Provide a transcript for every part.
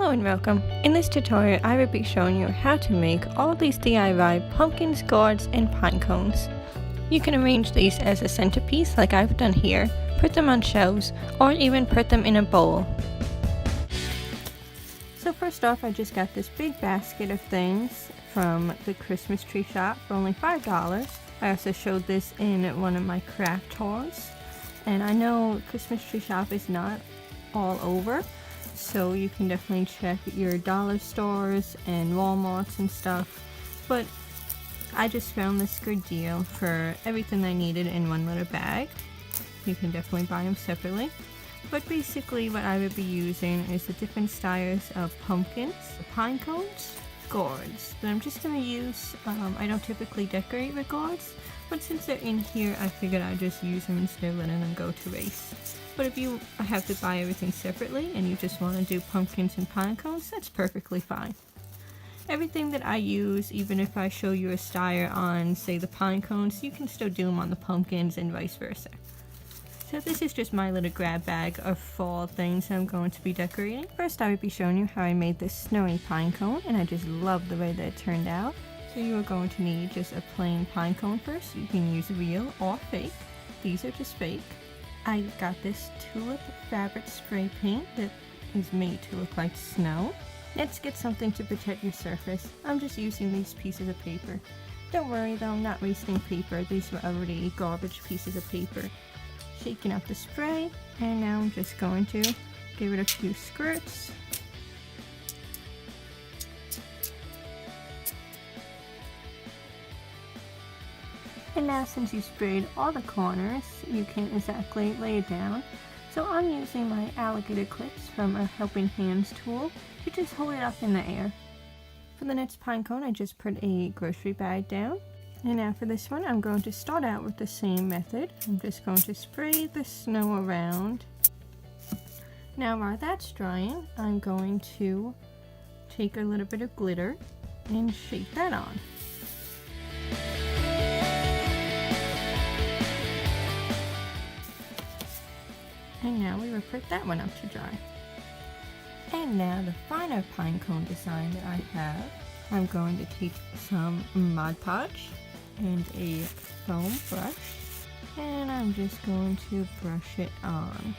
Hello and welcome. In this tutorial I will be showing you how to make all these DIY pumpkins, gourds, and pine cones. You can arrange these as a centerpiece like I've done here, put them on shelves, or even put them in a bowl. So first off, I just got this big basket of things from the Christmas tree shop for only $5. I also showed this in one of my craft tours, and I know Christmas tree shop is not all over, so you can definitely check your dollar stores and Walmarts and stuff, but I just found this good deal for everything I needed in one little bag. You can definitely buy them separately, but basically what I would be using is the different styles of pumpkins, pine cones, gourds that I'm just going to use. I don't typically decorate with gourds, but since they're in here I figured I'd just use them instead of letting them go to waste. But if you have to buy everything separately and you just want to do pumpkins and pine cones, that's perfectly fine. Everything that I use, even if I show you a style on, say, the pine cones, you can still do them on the pumpkins and vice versa. So this is just my little grab bag of fall things I'm going to be decorating. First I will be showing you how I made this snowy pine cone, and I just love the way that it turned out. So you are going to need just a plain pine cone first. You can use real or fake. These are just fake. I got this tulip fabric spray paint that is made to look like snow. Let's get something to protect your surface. I'm just using these pieces of paper. Don't worry though, I'm not wasting paper. These were already garbage pieces of paper. Shaking up the spray, and now I'm just going to give it a few squirts. And now since you sprayed all the corners, you can exactly lay it down. So I'm using my alligator clips from a Helping Hands tool to just hold it up in the air. For the next pine cone, I just put a grocery bag down. And now for this one, I'm going to start out with the same method. I'm just going to spray the snow around. Now while that's drying, I'm going to take a little bit of glitter and shake that on. And now we will put that one up to dry. And now the finer pine cone design that I have, I'm going to take some Mod Podge and a foam brush, and I'm just going to brush it on.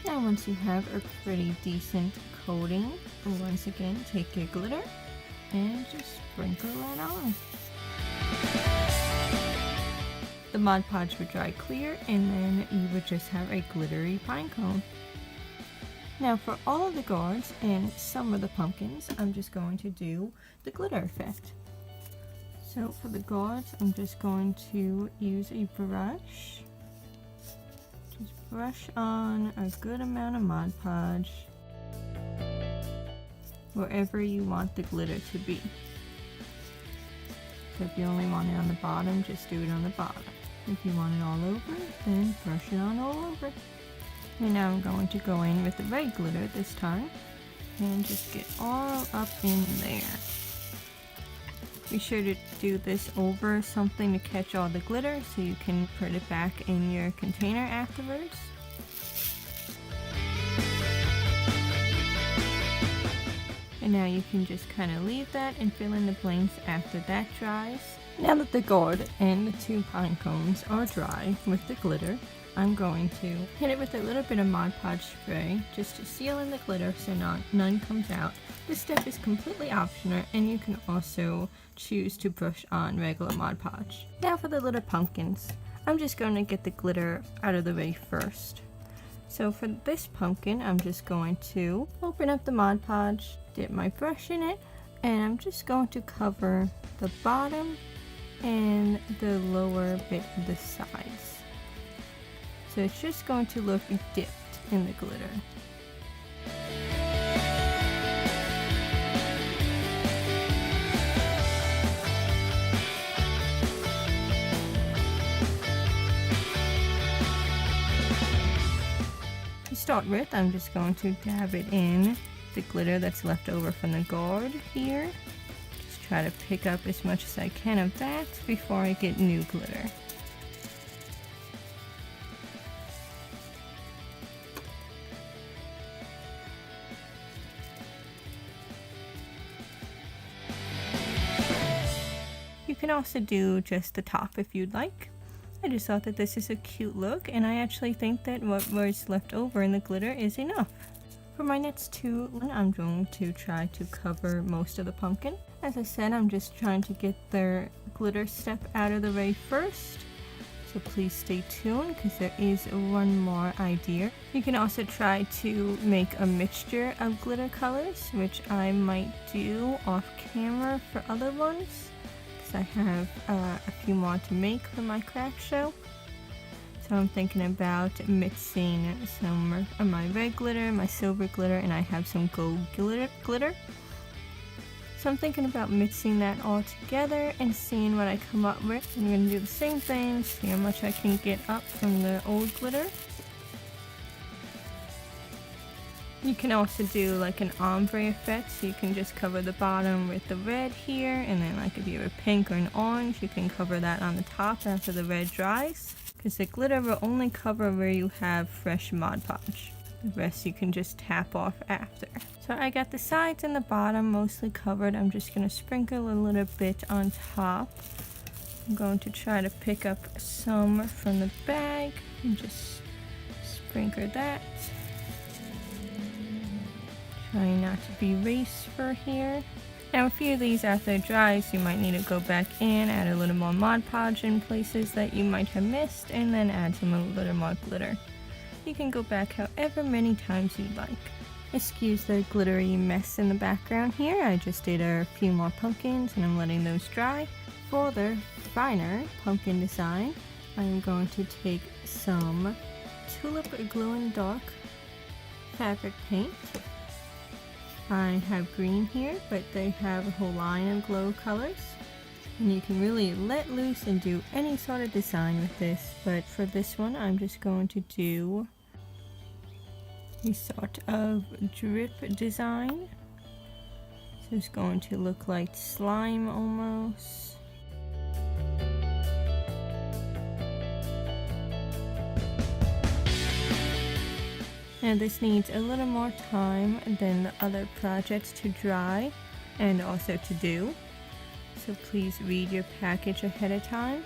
Now once you have a pretty decent coating, once again take your glitter and just sprinkle that on. The Mod Podge would dry clear, and then you would just have a glittery pine cone. Now for all of the gourds and some of the pumpkins, I'm just going to do the glitter effect. So for the gourds, I'm just going to use a brush. Just brush on a good amount of Mod Podge wherever you want the glitter to be. So if you only want it on the bottom, just do it on the bottom. If you want it all over, then brush it on all over. And now I'm going to go in with the red glitter this time and just get all up in there. Be sure to do this over something to catch all the glitter so you can put it back in your container afterwards. And now you can just kind of leave that and fill in the blanks after that dries. Now that the gourd and the two pine cones are dry with the glitter, I'm going to hit it with a little bit of Mod Podge spray just to seal in the glitter so none comes out. This step is completely optional, and you can also choose to brush on regular Mod Podge. Now for the little pumpkins, I'm just going to get the glitter out of the way first. So for this pumpkin, I'm just going to open up the Mod Podge, dip my brush in it, and I'm just going to cover the bottom and the lower bit of the sides. So it's just going to look dipped in the glitter. To start with, I'm just going to dab it in the glitter that's left over from the gourd here. Just try to pick up as much as I can of that before I get new glitter. can also do just the top if you'd like. I just thought that this is a cute look, and I actually think that what was left over in the glitter is enough. For my next two, I'm going to try to cover most of the pumpkin. As I said, I'm just trying to get the glitter step out of the way first. So please stay tuned because there is one more idea. You can also try to make a mixture of glitter colors, which I might do off camera for other ones, because I have a few more to make for my craft show. So I'm thinking about mixing some of my red glitter, my silver glitter, and I have some gold glitter. So I'm thinking about mixing that all together and seeing what I come up with. I'm going to do the same thing, see how much I can get up from the old glitter. You can also do like an ombre effect, so you can just cover the bottom with the red here, and then like if you have a pink or an orange, you can cover that on the top after the red dries. Because the glitter will only cover where you have fresh Mod Podge. The rest you can just tap off after. So I got the sides and the bottom mostly covered. I'm just going to sprinkle a little bit on top. I'm going to try to pick up some from the bag and just sprinkle that. Trying not to be wasteful here. Now a few of these after it dries, you might need to go back in, add a little more Mod Podge in places that you might have missed, and then add some a little more glitter. You can go back however many times you'd like. Excuse the glittery mess in the background here. I just did a few more pumpkins and I'm letting those dry. For the finer pumpkin design, I'm going to take some Tulip Glow in the Dark fabric paint. I have green here, but they have a whole line of glow colors. And you can really let loose and do any sort of design with this, but for this one I'm just going to do a sort of drip design. So it's going to look like slime almost. Now this needs a little more time than the other projects to dry and also to do. So please read your package ahead of time.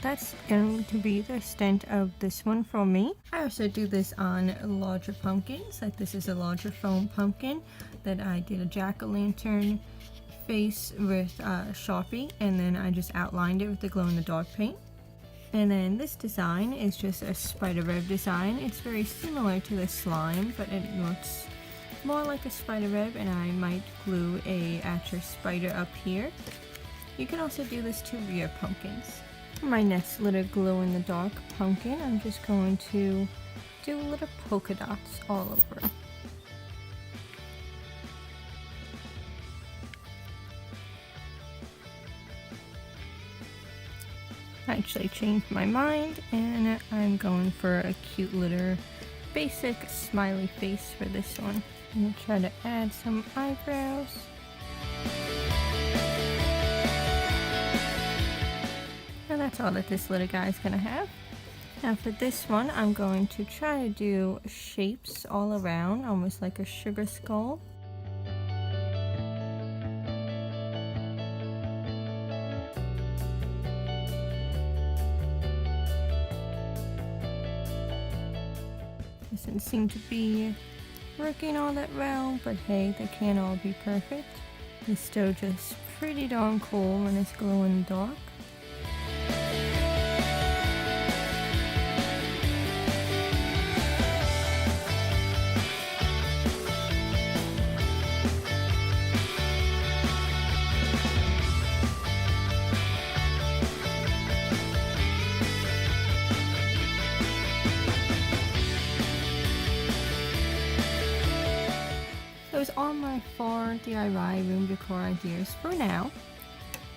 That's going to be the extent of this one for me. I also do this on larger pumpkins. Like this is a larger foam pumpkin that I did a jack-o'-lantern face with Sharpie, and then I just outlined it with the glow-in-the-dark paint. And then this design is just a spiderweb design. It's very similar to the slime, but it looks more like a spiderweb, and I might glue a actual spider up here. You can also do this to rear pumpkins. For my next little glow-in-the-dark pumpkin, I'm just going to do little polka dots all over. I actually changed my mind and I'm going for a cute little basic smiley face for this one. I'm going to try to add some eyebrows. And that's all that this little guy is going to have. Now for this one, I'm going to try to do shapes all around, almost like a sugar skull. Doesn't seem to be working all that well, but hey, they can't all be perfect. It's still just pretty darn cool when it's glow in the dark. all my 4 DIY room decor ideas for now.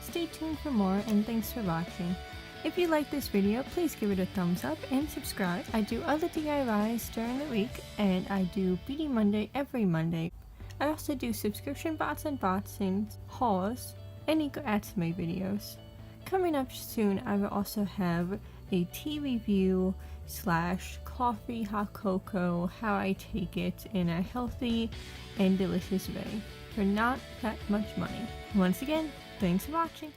Stay tuned for more, and thanks for watching. If you like this video, please give it a thumbs up and subscribe. I do other DIYs during the week, and I do Beauty Monday every Monday. I also do subscription bots and hauls, and Eco Atsume videos. Coming up soon, I will also have a tea review / coffee, hot cocoa, how I take it in a healthy and delicious way for not that much money. Once again, thanks for watching.